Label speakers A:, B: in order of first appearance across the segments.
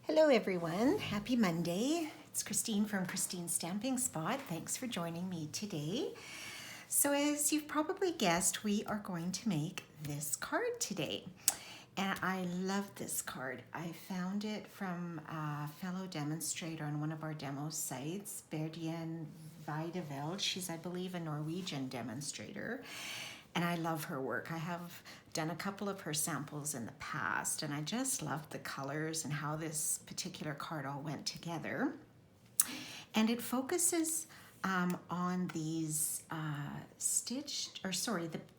A: Hello everyone, happy Monday. It's Christine from Christine's Stamping Spot. Thanks for joining me today. So as you've probably guessed, we are going to make this card today. And I love this card. I found it from a fellow demonstrator on one of our demo sites, Berdian Weideveld. She's, I believe, a Norwegian demonstrator. And I love her work. I have done a couple of her samples in the past, and I just loved the colors and how this particular card all went together. And it focuses on these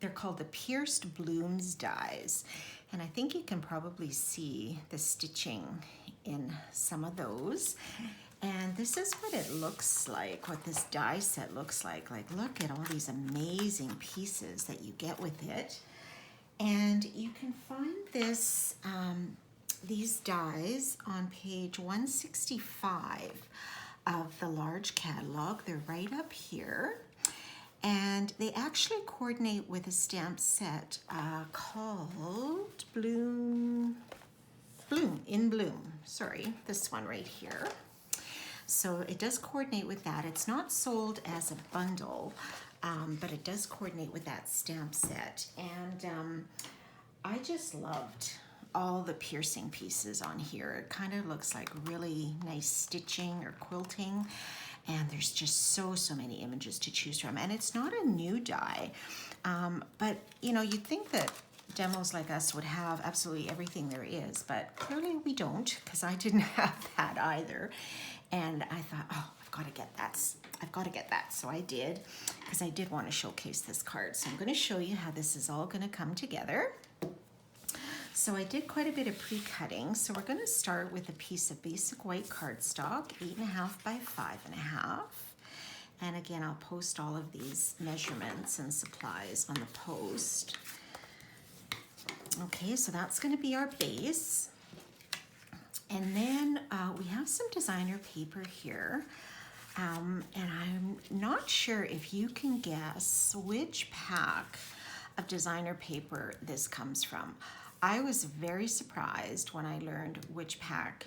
A: they're called the pierced blooms dies. And I think you can probably see the stitching in some of those. And this is what it looks like, what this die set looks like. Like, look at all these amazing pieces that you get with it. And you can find these dies on page 165 of the large catalog. They're right up here. And they actually coordinate with a stamp set called Bloom in Bloom. Sorry, this one right here. So it does coordinate with that. It's not sold as a bundle, but it does coordinate with that stamp set. And I just loved all the piercing pieces on here. It kind of looks like really nice stitching or quilting. And there's just so many images to choose from. And it's not a new die, but you know, you'd think that demos like us would have absolutely everything there is, but clearly we don't, because I didn't have that either. And I thought, oh, I've got to get that. So I did, because I did want to showcase this card. So I'm going to show you how this is all going to come together. So I did quite a bit of pre-cutting. So we're going to start with a piece of basic white cardstock, 8.5 by 5.5. And again, I'll post all of these measurements and supplies on the post. Okay, so that's going to be our base. And then we have some designer paper here. And I'm not sure if you can guess which pack of designer paper this comes from. I was very surprised when I learned which pack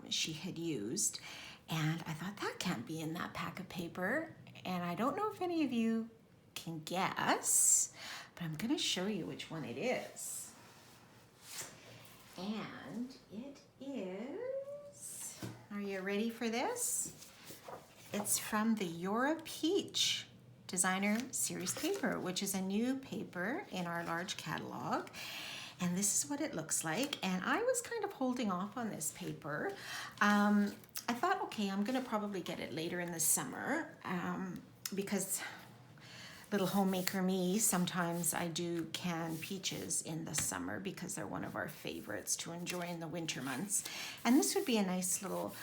A: she had used. And I thought, that can't be in that pack of paper. And I don't know if any of you can guess, but I'm going to show you which one it is. And it is, are you ready for this? It's from the Yora Peach Designer Series paper, which is a new paper in our large catalog. And this is what it looks like. And I was kind of holding off on this paper. I thought, okay, I'm gonna probably get it later in the summer because little homemaker me, sometimes I do can peaches in the summer because they're one of our favorites to enjoy in the winter months. And this would be a nice little,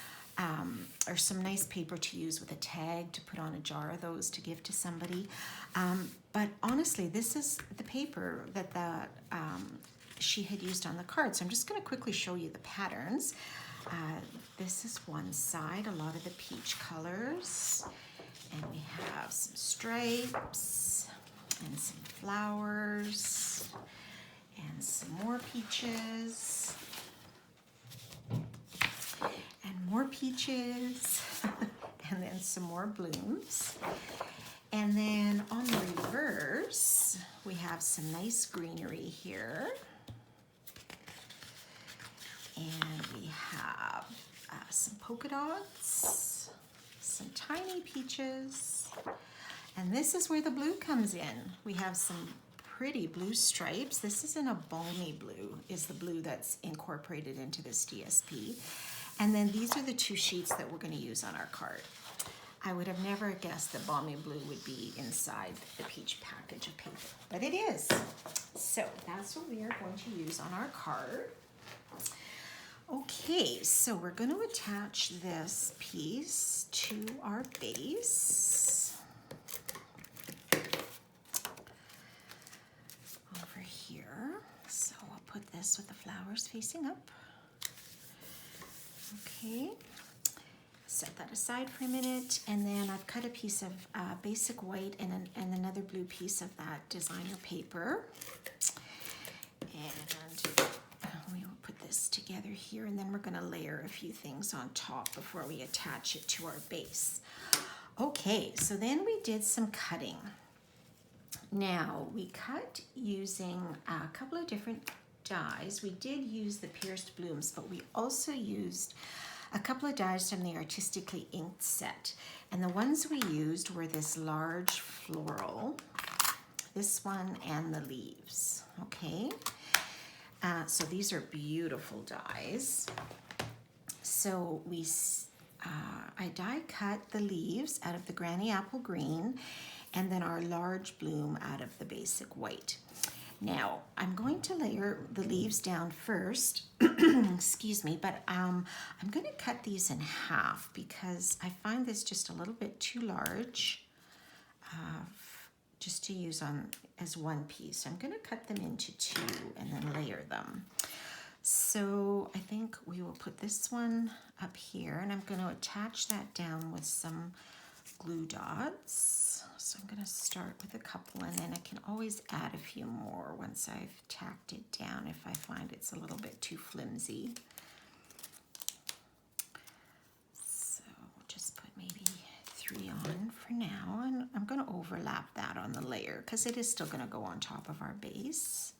A: or some nice paper to use with a tag to put on a jar of those to give to somebody. But honestly, this is the paper that she had used on the card. So I'm just gonna quickly show you the patterns. This is one side, a lot of the peach colors. And we have some stripes and some flowers and some more peaches and more peaches and then some more blooms. And then on the reverse, we have some nice greenery here. And we have some polka dots, some tiny peaches, and this is where the blue comes in. We have some pretty blue stripes. This is in a balmy blue, is the blue that's incorporated into this DSP. And then these are the two sheets that we're going to use on our card. I would have never guessed that balmy blue would be inside the peach package of paper, but it is. So that's what we are going to use on our card. Okay, so we're going to attach this piece to our base over here. So I'll put this with the flowers facing up. Okay, set that aside for a minute, and then I've cut a piece of basic white and another blue piece of that designer paper. And we will put this together here, and then we're going to layer a few things on top before we attach it to our base. Okay, so then we did some cutting. Now, we cut using a couple of different dies. We did use the pierced blooms, but we also used a couple of dies from the Artistically Inked set. And the ones we used were this large floral, this one, and the leaves, okay? So these are beautiful dies. So I die cut the leaves out of the Granny Apple Green, and then our large bloom out of the basic white. Now, I'm going to layer the leaves down first, excuse me, but I'm going to cut these in half because I find this just a little bit too large just to use on as one piece. So I'm going to cut them into two and then layer them. So I think we will put this one up here, and I'm going to attach that down with some glue dots. So I'm going to start with a couple, and then I can always add a few more once I've tacked it down if I find it's a little bit too flimsy. So we'll just put maybe 3 on for now, and I'm going to overlap that on the layer because it is still going to go on top of our base.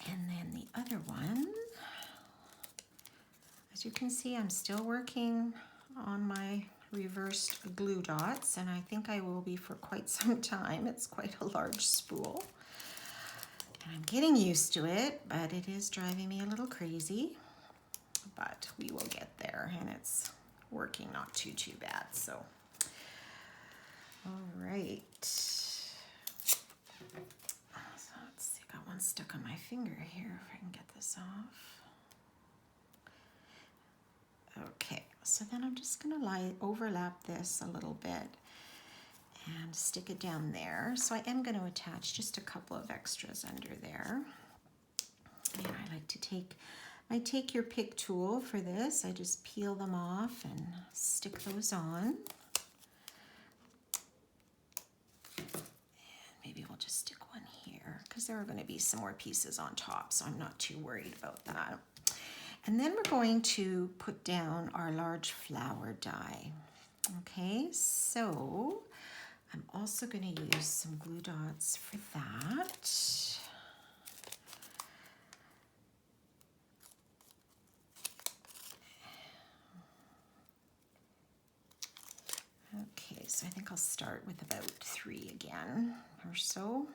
A: And then the other one, as you can see, I'm still working on my reversed glue dots, and I think I will be for quite some time. It's quite a large spool. And I'm getting used to it, but it is driving me a little crazy. But we will get there, and it's working not too bad. So, all right. So let's see, I got one stuck on my finger here if I can get this off. Okay, so then I'm just going to overlap this a little bit and stick it down there. So I am going to attach just a couple of extras under there. And I like to take my Take Your Pick tool for this. I just peel them off and stick those on. And maybe we'll just stick one here because there are going to be some more pieces on top, so I'm not too worried about that. And then we're going to put down our large flower die. Okay, so I'm also going to use some glue dots for that. Okay, so I think I'll start with about 3 again or so.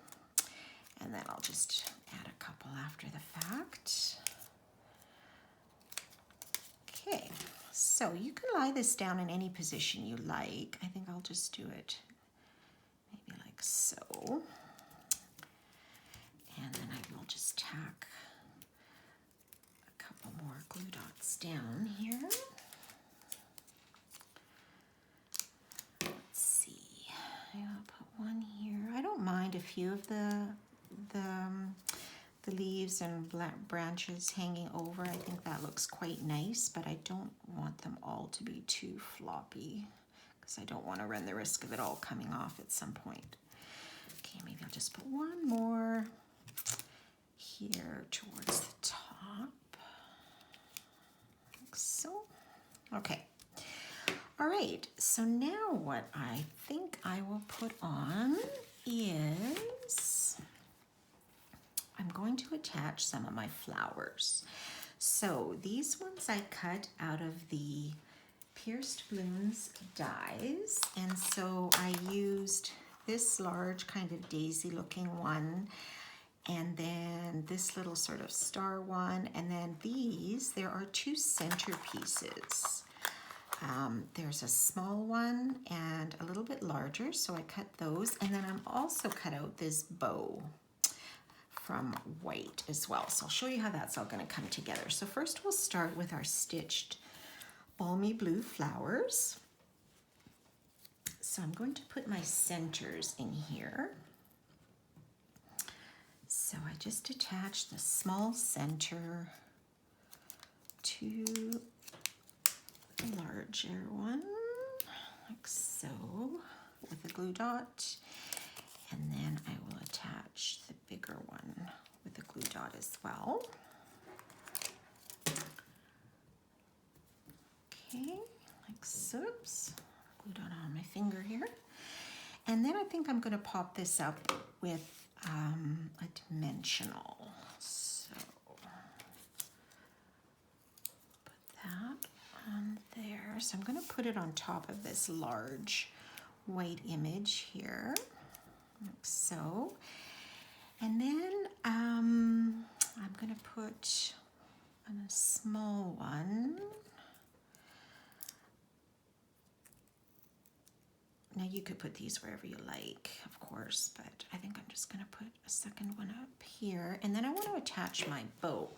A: And then I'll just add a couple after the fact. Okay, so you can lie this down in any position you like. I think I'll just do it maybe like so. And then I will just tack a couple more glue dots down here. Let's see, I'll put one here. I don't mind a few of the leaves and branches hanging over. I think that looks quite nice, but I don't want them all to be too floppy because I don't want to run the risk of it all coming off at some point. Okay, maybe I'll just put one more here towards the top, like so. Okay. All right, so now what I think I will put on is I'm going to attach some of my flowers. So these ones I cut out of the Pierced Blooms dies, and so I used this large kind of daisy looking one, and then this little sort of star one, and then these, there are 2 centerpieces. There's a small one and a little bit larger, so I cut those, and then I'm also cut out this bow from white as well. So I'll show you how that's all going to come together. So first we'll start with our stitched balmy blue flowers. So I'm going to put my centers in here. So I just attach the small center to the larger one, like so, with a glue dot. And then I will attach the bigger one with a glue dot as well. Oops, glued on my finger here. And then I think I'm going to pop this up with a dimensional. So put that on there. So I'm going to put it on top of this large white image here, like so. And then I'm going to put on a small one. Now you could put these wherever you like, of course, but I think I'm just gonna put a second one up here. And then I want to attach my bow.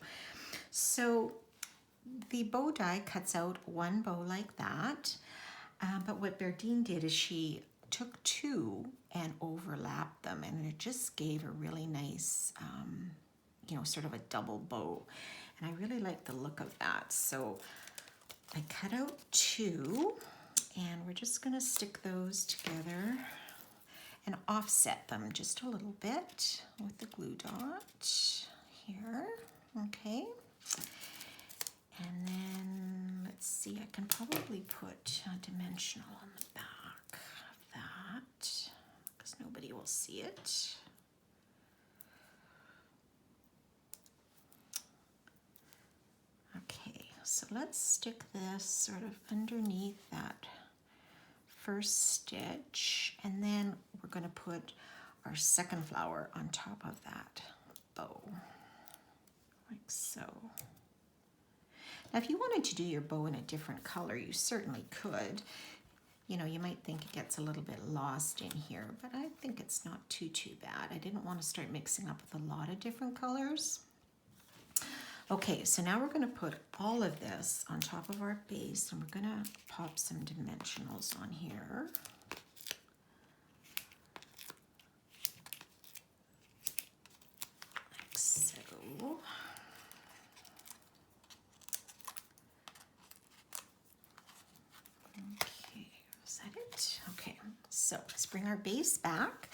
A: So the bow die cuts out one bow like that, but what Berdine did is she took two and overlapped them, and it just gave a really nice, sort of a double bow. And I really like the look of that. So I cut out two, and we're just going to stick those together and offset them just a little bit with the glue dot here. Okay. And then let's see, I can probably put a dimensional on the back of that because nobody will see it. Okay, so let's stick this sort of underneath that first stitch, and then we're going to put our second flower on top of that bow, like so. Now, if you wanted to do your bow in a different color, you certainly could. You know, you might think it gets a little bit lost in here, but I think it's not too bad. I didn't want to start mixing up with a lot of different colors. Okay, so now we're going to put all of this on top of our base, and we're going to pop some dimensionals on here. Like so. Okay, is that it? Okay, so let's bring our base back.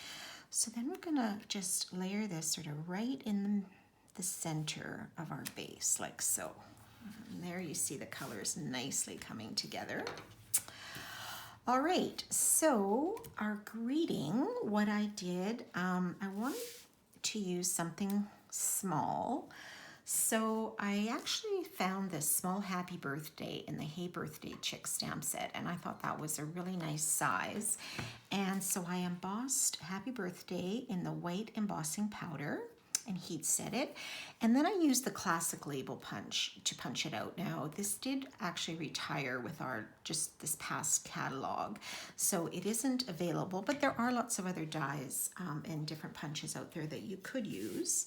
A: So then we're going to just layer this sort of right in the center of our base, like so. And there you see the colors nicely coming together. All right, so our greeting, what I did, I wanted to use something small. So I actually found this small happy birthday in the Hey Birthday Chick stamp set, and I thought that was a really nice size. And so I embossed Happy Birthday in the white embossing powder and heat set it. And then I used the classic label punch to punch it out. Now, this did actually retire with our just this past catalog, so it isn't available, but there are lots of other dies and different punches out there that you could use.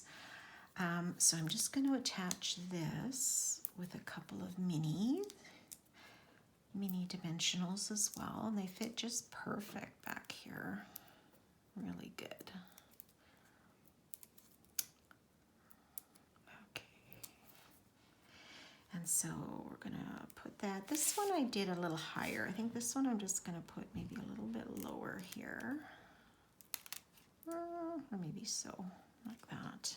A: So I'm just going to attach this with a couple of mini dimensionals as well, and they fit just perfect back here. Really good. And so we're gonna put that. This one I did a little higher. I think this one I'm just gonna put maybe a little bit lower here. Or maybe so, like that.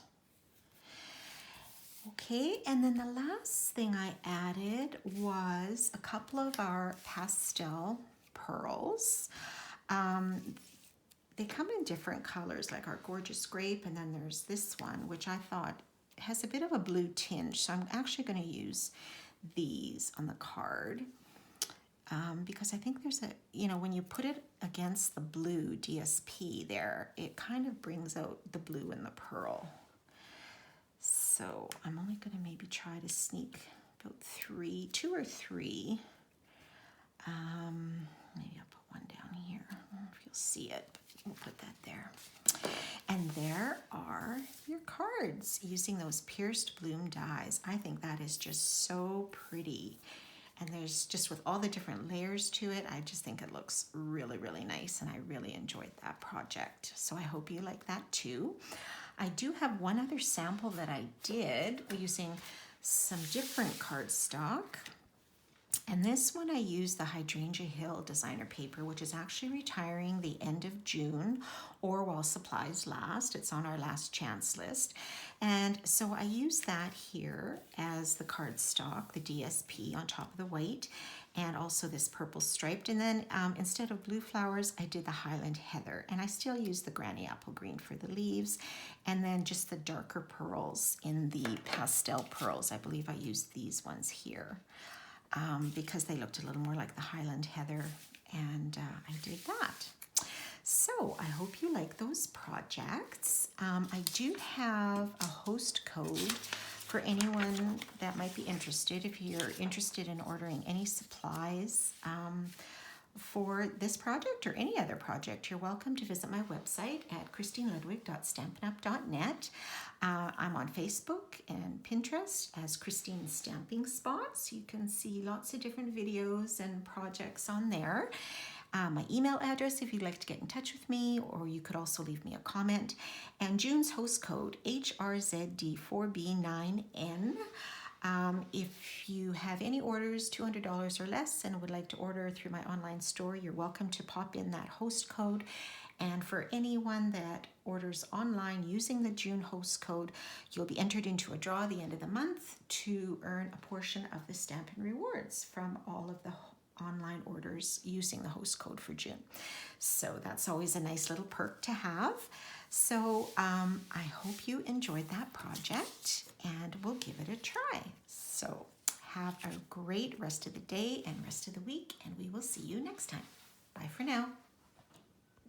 A: Okay, and then the last thing I added was a couple of our pastel pearls. They come in different colors, like our Gorgeous Grape, and then there's this one, which I thought has a bit of a blue tinge, so I'm actually going to use these on the card because I think there's a, when you put it against the blue DSP there, it kind of brings out the blue and the pearl. So I'm only going to maybe try to sneak about two or three. Maybe I'll put one down here. I don't know if you'll see it, but we'll put that there. And there are your cards using those pierced bloom dies. I think that is just so pretty. And there's just with all the different layers to it, I just think it looks really, really nice, and I really enjoyed that project. So I hope you like that too. I do have one other sample that I did using some different cardstock. And this one I use the Hydrangea Hill designer paper, which is actually retiring the end of June or while supplies last. It's on our last chance list. And so I use that here as the cardstock, the DSP on top of the white, and also this purple striped. And then instead of blue flowers, I did the Highland Heather, and I still use the Granny Apple Green for the leaves, and then just the darker pearls in the pastel pearls. I believe I used these ones here. Because they looked a little more like the Highland Heather, and I did that. So I hope you like those projects. I do have a host code for anyone that might be interested. If you're interested in ordering any supplies for this project or any other project, you're welcome to visit my website at christineludwig.stampinup.net. I'm on Facebook and Pinterest as Christine Stamping Spots. You can see lots of different videos and projects on there. My email address if you'd like to get in touch with me, or you could also leave me a comment. And June's host code, HRZD4B9N. If you have any orders, $200 or less, and would like to order through my online store, you're welcome to pop in that host code. And for anyone that orders online using the June host code, you'll be entered into a draw at the end of the month to earn a portion of the Stampin' Rewards from all of the online orders using the host code for June. So that's always a nice little perk to have. So I hope you enjoyed that project, and we'll give it a try. So have a great rest of the day and rest of the week, and we will see you next time. Bye for now.